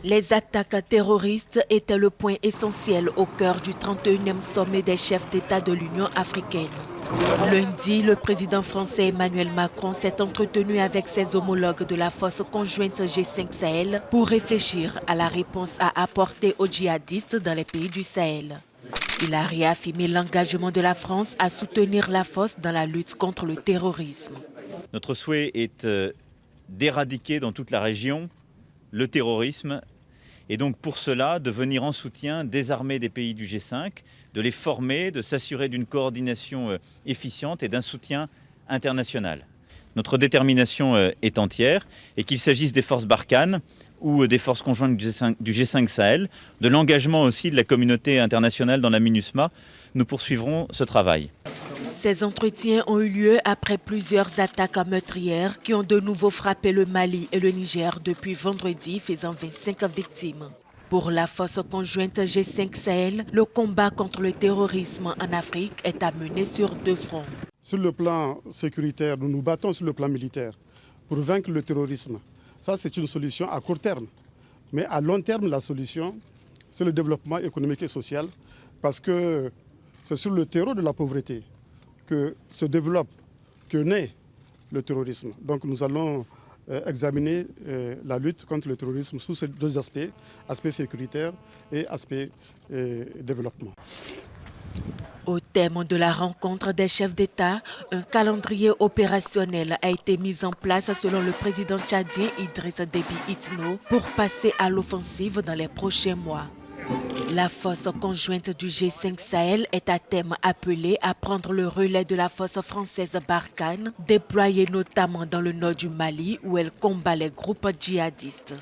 Les attaques terroristes étaient le point essentiel au cœur du 31e sommet des chefs d'État de l'Union africaine. Lundi, le président français Emmanuel Macron s'est entretenu avec ses homologues de la force conjointe G5 Sahel pour réfléchir à la réponse à apporter aux djihadistes dans les pays du Sahel. Il a réaffirmé l'engagement de la France à soutenir la force dans la lutte contre le terrorisme. Notre souhait est d'éradiquer dans toute la région le terrorisme et donc pour cela de venir en soutien des armées des pays du G5, de les former, de s'assurer d'une coordination efficiente et d'un soutien international. Notre détermination est entière et qu'il s'agisse des forces Barkhane ou des forces conjointes du G5 Sahel, de l'engagement aussi de la communauté internationale dans la MINUSMA, nous poursuivrons ce travail. Ces entretiens ont eu lieu après plusieurs attaques meurtrières qui ont de nouveau frappé le Mali et le Niger depuis vendredi, faisant 25 victimes. Pour la force conjointe G5 Sahel, le combat contre le terrorisme en Afrique est à mener sur deux fronts. Sur le plan sécuritaire, nous nous battons sur le plan militaire pour vaincre le terrorisme. Ça, c'est une solution à court terme. Mais à long terme, la solution, c'est le développement économique et social, parce que c'est sur le terreau de la pauvreté que se développe, que naît le terrorisme. Donc nous allons examiner la lutte contre le terrorisme sous ces deux aspects, aspect sécuritaire et aspect développement. Au terme de la rencontre des chefs d'État, un calendrier opérationnel a été mis en place selon le président tchadien Idriss Déby Itno pour passer à l'offensive dans les prochains mois. La force conjointe du G5 Sahel est à terme appelée à prendre le relais de la force française Barkhane, déployée notamment dans le nord du Mali où elle combat les groupes djihadistes.